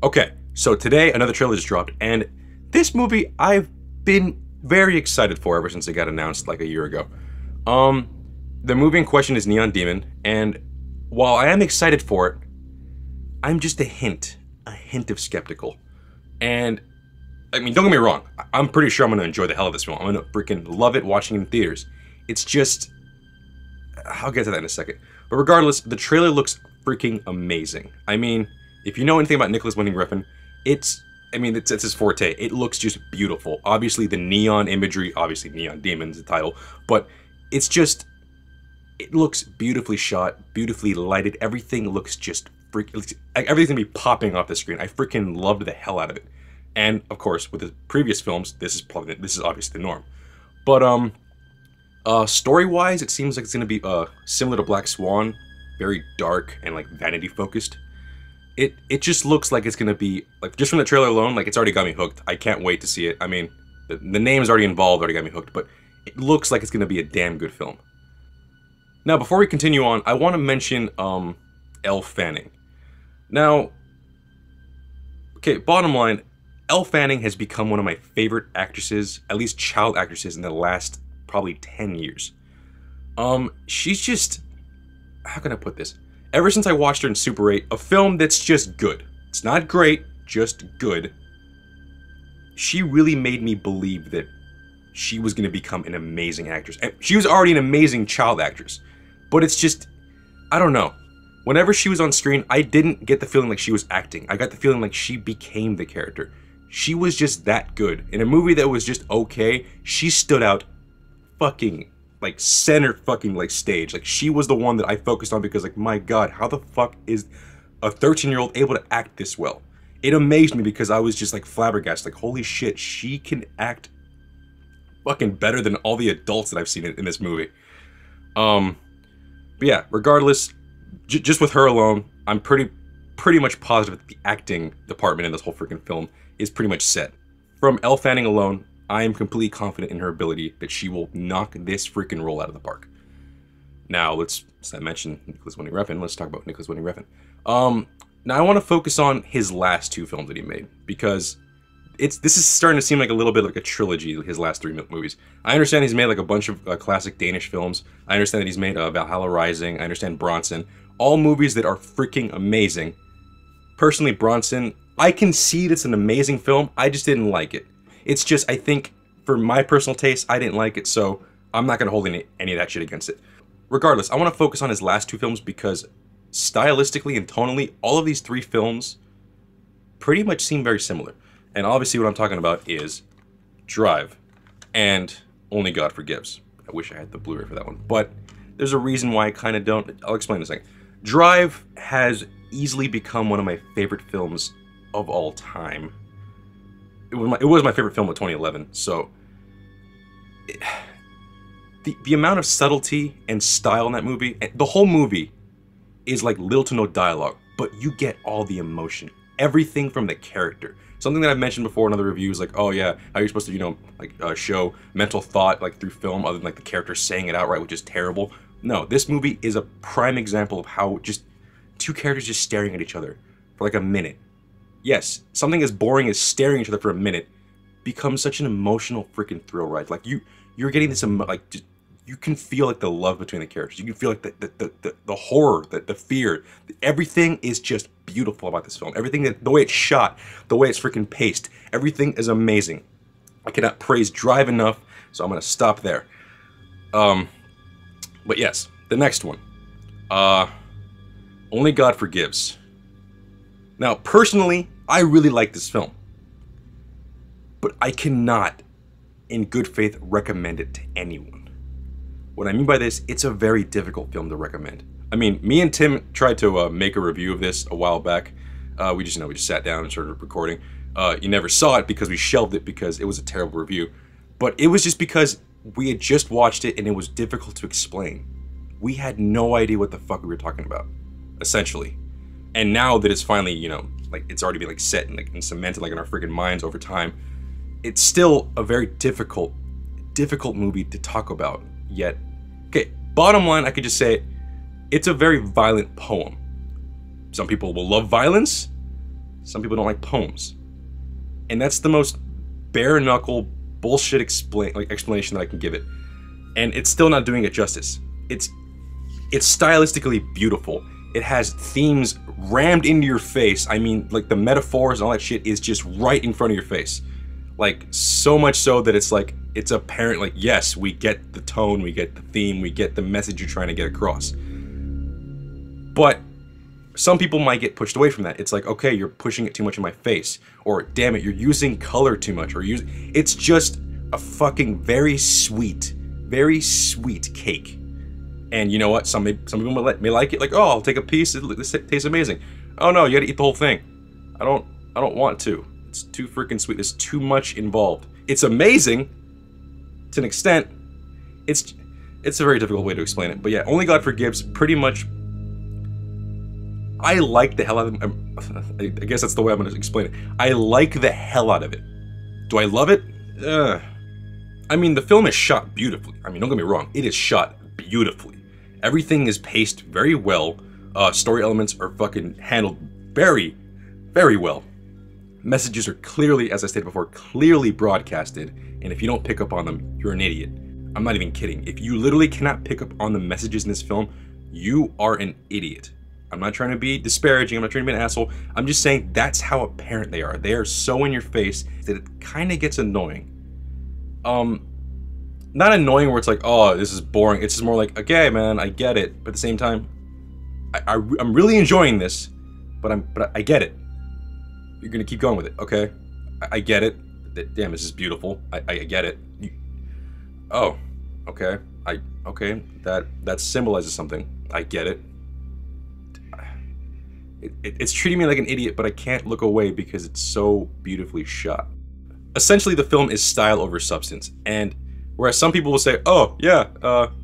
Okay, so today another trailer just dropped, and this movie I've been very excited for ever since it got announced like a year ago. The movie in question is Neon Demon, and while I am excited for it, I'm just a hint of skeptical. And I mean, don't get me wrong, I'm pretty sure I'm gonna enjoy the hell of this film. I'm gonna freaking love it watching it in theaters. It's just, I'll get to that in a second. But regardless, the trailer looks freaking amazing. I mean, if you know anything about Nicolas Winding Refn, it's his forte. It looks just beautiful. Obviously, the neon imagery, obviously Neon Demon's the title, but it's just, it looks beautifully shot, beautifully lighted. Everything looks just freaking, everything's gonna be popping off the screen. I freaking loved the hell out of it. And of course, with the previous films, this is obviously the norm. But story-wise, it seems like it's gonna be similar to Black Swan, very dark and like vanity focused. It just looks like it's gonna be like, just from the trailer alone, like it's already got me hooked. I can't wait to see it. I mean, the name's already involved, already got me hooked, but it looks like it's gonna be a damn good film. Now, before we continue on, I want to mention Elle Fanning. Now, okay, bottom line, Elle Fanning has become one of my favorite actresses, at least child actresses, in the last probably 10 years. She's just, how can I put this? Ever since I watched her in Super 8, a film that's just good. It's not great, just good. She really made me believe that she was going to become an amazing actress. And she was already an amazing child actress. But it's just, I don't know. Whenever she was on screen, I didn't get the feeling like she was acting. I got the feeling like she became the character. She was just that good. In a movie that was just okay, she stood out fucking, like, center fucking, like, stage. Like, she was the one that I focused on because, like, my god, how the fuck is a 13-year-old able to act this well? It amazed me because I was just, like, flabbergasted. Like, holy shit, she can act fucking better than all the adults that I've seen in this movie. But yeah, regardless, just with her alone, I'm pretty much positive that the acting department in this whole freaking film is pretty much set. From Elle Fanning alone, I am completely confident in her ability that she will knock this freaking role out of the park. Now, since I mentioned Nicolas Winding Refn, let's talk about Nicolas Winding Refn. Now I want to focus on his last two films that he made, because this is starting to seem like a little bit like a trilogy, his last three movies. I understand he's made like a bunch of classic Danish films. I understand that he's made Valhalla Rising. I understand Bronson. All movies that are freaking amazing. Personally, Bronson, I can see it's an amazing film. I just didn't like it. It's just, I think, for my personal taste, I didn't like it, so I'm not going to hold any of that shit against it. Regardless, I want to focus on his last two films because stylistically and tonally, all of these three films pretty much seem very similar. And obviously what I'm talking about is Drive and Only God Forgives. I wish I had the Blu-ray for that one, but there's a reason why I kind of don't. I'll explain in a second. Drive has easily become one of my favorite films of all time. It was my favorite film of 2011, so the amount of subtlety and style in that movie, the whole movie is like little to no dialogue, but you get all the emotion, everything from the character. Something that I've mentioned before in other reviews, like, oh yeah, how you're supposed to, you know, like show mental thought like through film, other than like the character saying it outright, which is terrible. No, this movie is a prime example of how just two characters just staring at each other for like a minute. Yes, something as boring as staring at each other for a minute becomes such an emotional freaking thrill ride. Like you're getting this like just, you can feel like the love between the characters. You can feel like the horror, the fear. Everything is just beautiful about this film. Everything, the way it's shot, the way it's freaking paced, everything is amazing. I cannot praise Drive enough, so I'm gonna stop there. But yes, the next one. Only God Forgives. Now, personally, I really like this film. But I cannot, in good faith, recommend it to anyone. What I mean by this, it's a very difficult film to recommend. I mean, me and Tim tried to make a review of this a while back. We just sat down and started recording. You never saw it because we shelved it because it was a terrible review. But it was just because we had just watched it and it was difficult to explain. We had no idea what the fuck we were talking about, essentially. And now that it's finally, you know, like it's already been like set and, like, and cemented like in our freaking minds over time, it's still a very difficult movie to talk about. Yet, okay, bottom line, I could just say, it's a very violent poem. Some people will love violence. Some people don't like poems. And that's the most bare knuckle bullshit explanation that I can give it. And it's still not doing it justice. It's stylistically beautiful. It has themes rammed into your face. I mean, like the metaphors and all that shit is just right in front of your face. Like, so much so that it's like, it's apparent, like, yes, we get the tone, we get the theme, we get the message you're trying to get across. But some people might get pushed away from that. It's like, okay, you're pushing it too much in my face. Or, damn it, you're using color too much. Or it's just a fucking very sweet cake. And you know what? Some people may like it. Like, oh, I'll take a piece. This tastes amazing. Oh no, you gotta eat the whole thing. I don't want to. It's too freaking sweet. There's too much involved. It's amazing to an extent. It's a very difficult way to explain it. But yeah, Only God Forgives pretty much. I like the hell out of it. I guess that's the way I'm gonna explain it. I like the hell out of it. Do I love it? I mean, the film is shot beautifully. I mean, don't get me wrong. It is shot beautifully. Everything is paced very well. Story elements are fucking handled very, very well. Messages are clearly, as I stated before, clearly broadcasted. And if you don't pick up on them, you're an idiot. I'm not even kidding. If you literally cannot pick up on the messages in this film, you are an idiot. I'm not trying to be disparaging. I'm not trying to be an asshole. I'm just saying that's how apparent they are. They are so in your face that it kind of gets annoying. Not annoying where it's like, oh, this is boring. It's just more like, okay, man, I get it. But at the same time, I'm really enjoying this, but I get it. You're gonna keep going with it, okay? I get it. Damn, this is beautiful. I get it. Oh, okay. Okay. That symbolizes something. I get it. It's treating me like an idiot, but I can't look away because it's so beautifully shot. Essentially, the film is style over substance, and whereas some people will say, "Oh, yeah,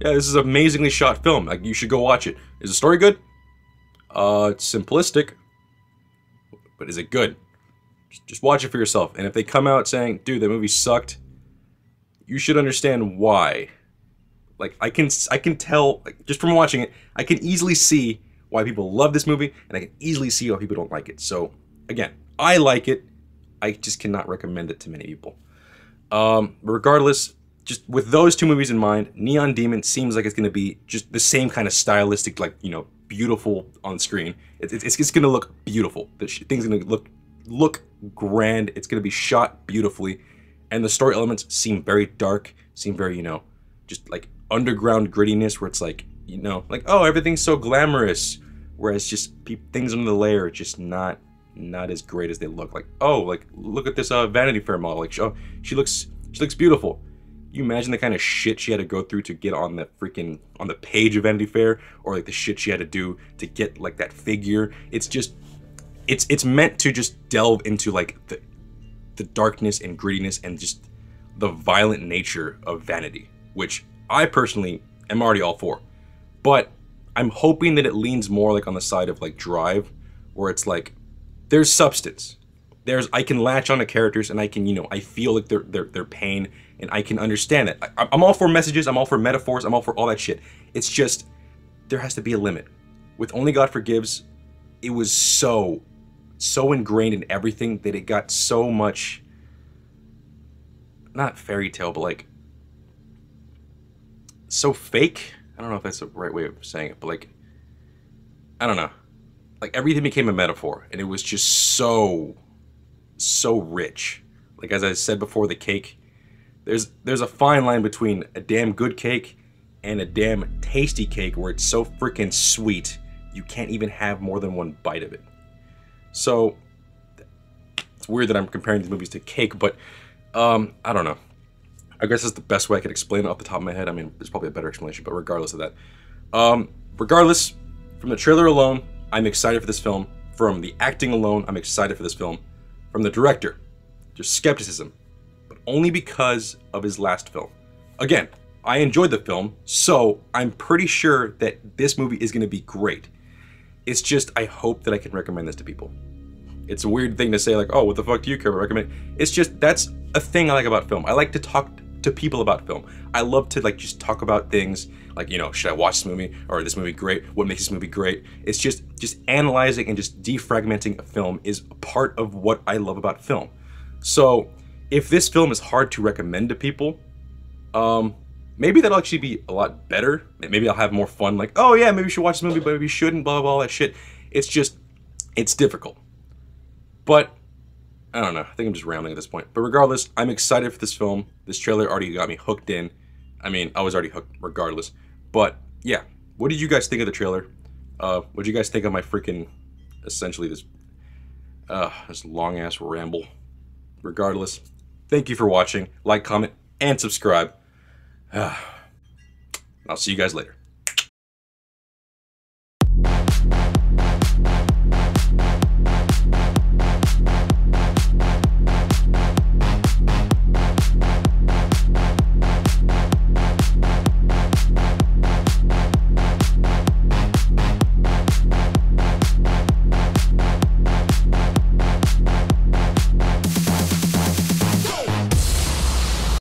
this is an amazingly shot film. Like, you should go watch it." Is the story good? It's simplistic, but is it good? Just watch it for yourself. And if they come out saying, "Dude, that movie sucked," you should understand why. Like, I can tell, like, just from watching it, I can easily see why people love this movie, and I can easily see why people don't like it. So, again, I like it. I just cannot recommend it to many people. Regardless, just with those two movies in mind, Neon Demon seems like it's going to be just the same kind of stylistic, like, you know, beautiful on screen. It's going to look beautiful. The thing's going to look grand. It's going to be shot beautifully. And the story elements seem very dark, seem very, you know, just like underground grittiness where it's like, you know, like, oh, everything's so glamorous. Whereas just things under the layer are just not as great as they look. Like, oh, like, look at this Vanity Fair model. Like, oh, she looks beautiful. You imagine the kind of shit she had to go through to get on the page of Vanity Fair, or like the shit she had to do to get like that figure. It's just, it's meant to just delve into like the darkness and grittiness and just the violent nature of vanity, which I personally am already all for. But I'm hoping that it leans more like on the side of like Drive, where it's like, there's substance. I can latch onto characters and I can, you know, I feel like their pain and I can understand it. I'm all for messages, I'm all for metaphors, I'm all for all that shit. It's just, there has to be a limit. With Only God Forgives, it was so ingrained in everything that it got so much, not fairy tale, but like, so fake. I don't know if that's the right way of saying it, but like, I don't know. Like, everything became a metaphor, and it was just so rich. Like, as I said before, the cake, there's a fine line between a damn good cake and a damn tasty cake where it's so freaking sweet you can't even have more than one bite of it. So, it's weird that I'm comparing these movies to cake, but I don't know. I guess that's the best way I could explain it off the top of my head. I mean, there's probably a better explanation, but regardless of that. Regardless, from the trailer alone, I'm excited for this film. From the acting alone, I'm excited for this film. From the director, just skepticism, but only because of his last film. Again, I enjoyed the film, so I'm pretty sure that this movie is going to be great. It's just, I hope that I can recommend this to people. It's a weird thing to say, like, oh, what the fuck do you care about recommend? It's just, that's a thing I like about film. I like to talk to people about film. I love to like just talk about things like, you know, should I watch this movie, or this movie great? What makes this movie great? It's just analyzing and just defragmenting a film is a part of what I love about film. So if this film is hard to recommend to people, maybe that'll actually be a lot better. Maybe I'll have more fun, like, oh yeah, maybe you should watch this movie, but maybe you shouldn't, blah, blah, blah, all that shit. It's just, it's difficult. But, I don't know, I think I'm just rambling at this point. But regardless, I'm excited for this film. This trailer already got me hooked in. I mean, I was already hooked regardless. But, yeah, what did you guys think of the trailer? What did you guys think of my freaking, essentially this long-ass ramble? Regardless, thank you for watching. Like, comment, and subscribe. I'll see you guys later.